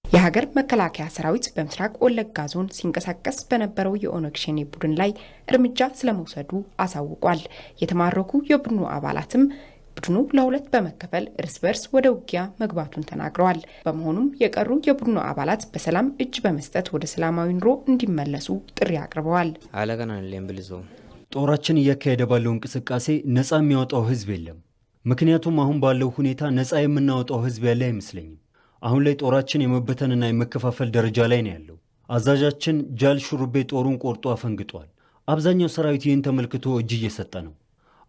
የሀገር መከላከያ ሰራዊት በምስራቅ ወለጋ ዞን ሲንቀሳቀስ በነበረው የኦነግ ሸኔ ቡድን ላይ እርምጃ ስለመውሰዱ አሳውቋል። የተማረኩ የቡድኑ አባላትም ቡድኑ ለሁለት በመከፈል እርስ በርስ ወደ ውጊያ መግባቱን ተናግረዋል። በመሆኑም የቀሩ የቡድኑ አባላት በሰላም እጅ በመስጠት ወደ ሰላማዊ ኑሮ እንዲመለሱ ጥሪ አቅርበዋል። ጦራችን እያካሄደ ባለው እንቅስቃሴ ነፃ የሚያወጣው ህዝብ የለም። ምክንያቱም አሁን ባለው ሁኔታ ነፃ የምናወጣው ህዝብ ያለ አይመስለኝም። አሁን ላይ ጦራችን የመበተንና የመከፋፈል ደረጃ ላይ ነው ያለው። አዛዣችን ጃል ሹሩቤ ጦሩን ቆርጦ አፈንግጧል። አብዛኛው ሰራዊት ይህን ተመልክቶ እጅ እየሰጠ ነው።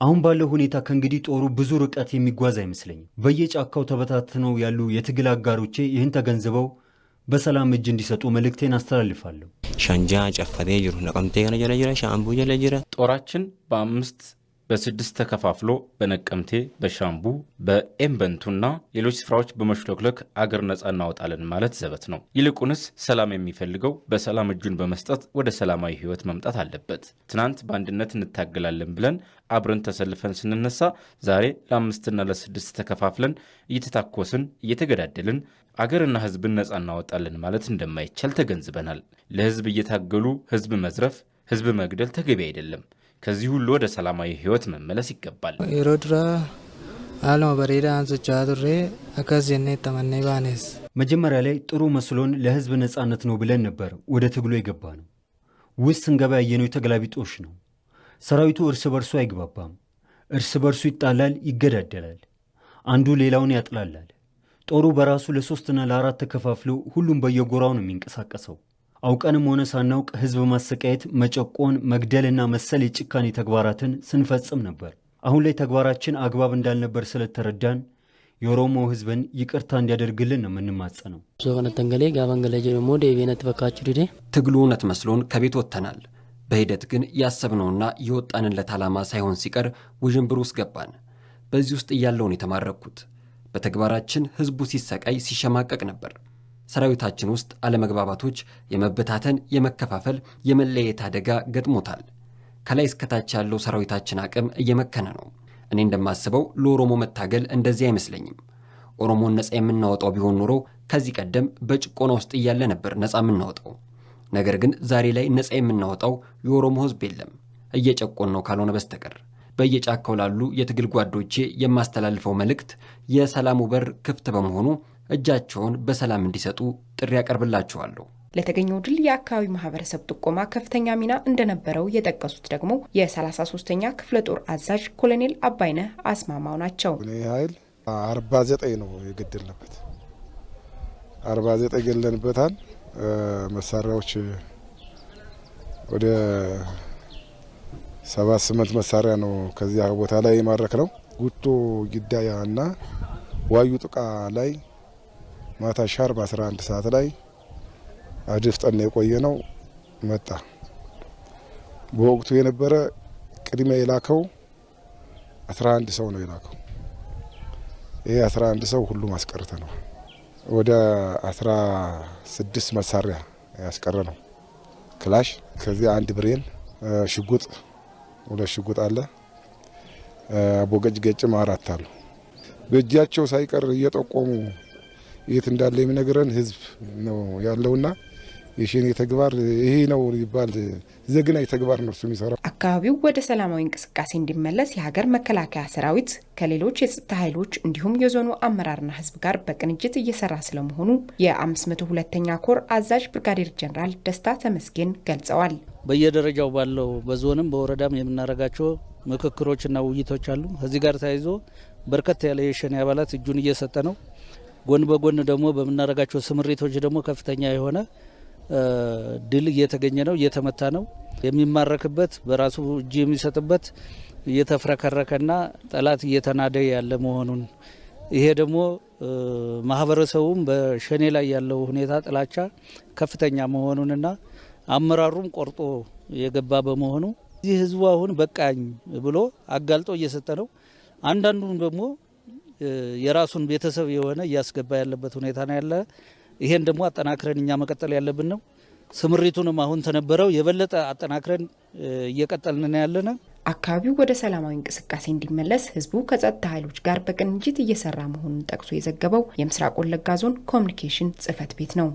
አሁን ባለው ሁኔታ ከእንግዲህ ጦሩ ብዙ ርቀት የሚጓዝ አይመስለኝም። በየጫካው ተበታትነው ያሉ የትግል አጋሮቼ ይህን ተገንዝበው በሰላም እጅ እንዲሰጡ መልእክቴን አስተላልፋለሁ። ሻንጃ ጨፈሬ ጅሩ ነቀምቴ ገነጀለጀለ ሻምቡ ጀለጀረ ጦራችን በ6 ተከፋፍሎ በነቀምቴ በሻምቡ በኤምበንቱና ሌሎች ስፍራዎች በመሽለክለክ አገር ነጻ እናወጣለን ማለት ዘበት ነው። ይልቁንስ ሰላም የሚፈልገው በሰላም እጁን በመስጠት ወደ ሰላማዊ ህይወት መምጣት አለበት። ትናንት በአንድነት እንታገላለን ብለን አብረን ተሰልፈን ስንነሳ ዛሬ ለ5ና ለ6 ተከፋፍለን እየተታኮስን እየተገዳደልን አገርና ህዝብን ነጻ እናወጣለን ማለት እንደማይቻል ተገንዝበናል። ለህዝብ እየታገሉ ህዝብ መዝረፍ፣ ህዝብ መግደል ተገቢ አይደለም። ከዚህ ሁሉ ወደ ሰላማዊ ህይወት መመለስ ይገባል። ይሮድራ አለው በሬዳ አንስቻዱሬ አካዚኔ ተመነይ ባነስ መጀመሪያ ላይ ጥሩ መስሎን ለህዝብ ነጻነት ነው ብለን ነበር ወደ ትግሉ የገባ ነው። ውስጥ ስንገባ ያየነው ተገላቢጦሽ ነው። ሰራዊቱ እርስ በርሱ አይግባባም። እርስ በርሱ ይጣላል፣ ይገዳደላል፣ አንዱ ሌላውን ያጥላላል። ጦሩ በራሱ ለ3ና ለ4 ተከፋፍሎ ሁሉም በየጎራው ነው የሚንቀሳቀሰው። አውቀንም ሆነ ሳናውቅ ህዝብ ማሰቃየት፣ መጨቆን፣ መግደልና መሰል የጭካኔ ተግባራትን ስንፈጽም ነበር። አሁን ላይ ተግባራችን አግባብ እንዳልነበር ስለተረዳን የኦሮሞ ህዝብን ይቅርታ እንዲያደርግልን ነው የምንማጸነው። ትግሉ እውነት መስሎን ከቤት ወጥተናል። በሂደት ግን ያሰብነውና የወጣንለት ዓላማ ሳይሆን ሲቀር ውዥንብር ውስጥ ገባን። በዚህ ውስጥ እያለውን የተማረኩት በተግባራችን ህዝቡ ሲሰቃይ ሲሸማቀቅ ነበር። ሰራዊታችን ውስጥ አለመግባባቶች፣ የመበታተን፣ የመከፋፈል፣ የመለየት አደጋ ገጥሞታል። ከላይ እስከታች ያለው ሰራዊታችን አቅም እየመከነ ነው። እኔ እንደማስበው ለኦሮሞ መታገል እንደዚህ አይመስለኝም። ኦሮሞን ነፃ የምናወጣው ቢሆን ኖሮ ከዚህ ቀደም በጭቆና ውስጥ እያለ ነበር ነፃ የምናወጣው። ነገር ግን ዛሬ ላይ ነፃ የምናወጣው የኦሮሞ ህዝብ የለም እየጨቆን ነው ካልሆነ በስተቀር። በየጫካው ላሉ የትግል ጓዶቼ የማስተላልፈው መልእክት የሰላሙ በር ክፍት በመሆኑ እጃቸውን በሰላም እንዲሰጡ ጥሪ ያቀርብላቸዋለሁ። ለተገኘው ድል የአካባቢ ማህበረሰብ ጥቆማ ከፍተኛ ሚና እንደነበረው የጠቀሱት ደግሞ የ33ኛ ክፍለ ጦር አዛዥ ኮሎኔል አባይነህ አስማማው ናቸው። ኃይል 49 ነው የገደልንበት። 49 ገለንበታል። መሳሪያዎች ወደ 7-8 መሳሪያ ነው ከዚያ ቦታ ላይ የማረክ ነው። ጉቶ ጊዳያ እና ዋዩ ጥቃ ላይ ማታ ሻርብ 11 ሰዓት ላይ አድፍጠን የቆየ ነው መጣ። በወቅቱ የነበረ ቅድሚያ የላከው 11 ሰው ነው የላከው። ይሄ 11 ሰው ሁሉም አስቀርተ ነው። ወደ 16 መሳሪያ ያስቀረ ነው። ክላሽ ከዚህ አንድ ብሬን፣ ሽጉጥ 2 ሽጉጥ አለ። ቦገጭ ገጭም 4 አሉ። በእጃቸው ሳይቀር እየጠቆሙ የት እንዳለ የሚነግረን ህዝብ ነው ያለውና የሸኔ ተግባር ይሄ ነው ይባል ዘግናኝ ተግባር ነው የሚሰራው። አካባቢው ወደ ሰላማዊ እንቅስቃሴ እንዲመለስ የሀገር መከላከያ ሰራዊት ከሌሎች የጸጥታ ኃይሎች እንዲሁም የዞኑ አመራርና ህዝብ ጋር በቅንጅት እየሰራ ስለመሆኑ የ502ኛ ኮር አዛዥ ብርጋዴር ጀነራል ደስታ ተመስገን ገልጸዋል። በየደረጃው ባለው በዞንም በወረዳም የምናረጋቸው ምክክሮችና ውይይቶች አሉ። ከዚህ ጋር ተያይዞ በርከት ያለ የሸኔ አባላት እጁን እየሰጠ ነው። ጎን በጎን ደግሞ በምናረጋቸው ስምሪቶች ደግሞ ከፍተኛ የሆነ ድል እየተገኘ ነው፣ እየተመታ ነው። የሚማረክበት በራሱ እጅ የሚሰጥበት እየተፍረከረከና ጠላት እየተናደ ያለ መሆኑን ይሄ ደግሞ ማህበረሰቡም በሸኔ ላይ ያለው ሁኔታ ጥላቻ ከፍተኛ መሆኑንና አመራሩም ቆርጦ የገባ በመሆኑ ይህ ህዝቡ አሁን በቃኝ ብሎ አጋልጦ እየሰጠ ነው። አንዳንዱም ደግሞ የራሱን ቤተሰብ የሆነ እያስገባ ያለበት ሁኔታ ነው ያለ። ይሄን ደግሞ አጠናክረን እኛ መቀጠል ያለብን ነው። ስምሪቱንም አሁን ተነበረው የበለጠ አጠናክረን እየቀጠልን ያለና አካባቢው ወደ ሰላማዊ እንቅስቃሴ እንዲመለስ ህዝቡ ከጸጥታ ኃይሎች ጋር በቅንጅት እየሰራ መሆኑን ጠቅሶ የዘገበው የምስራቅ ወለጋ ዞን ኮሚኒኬሽን ጽሕፈት ቤት ነው።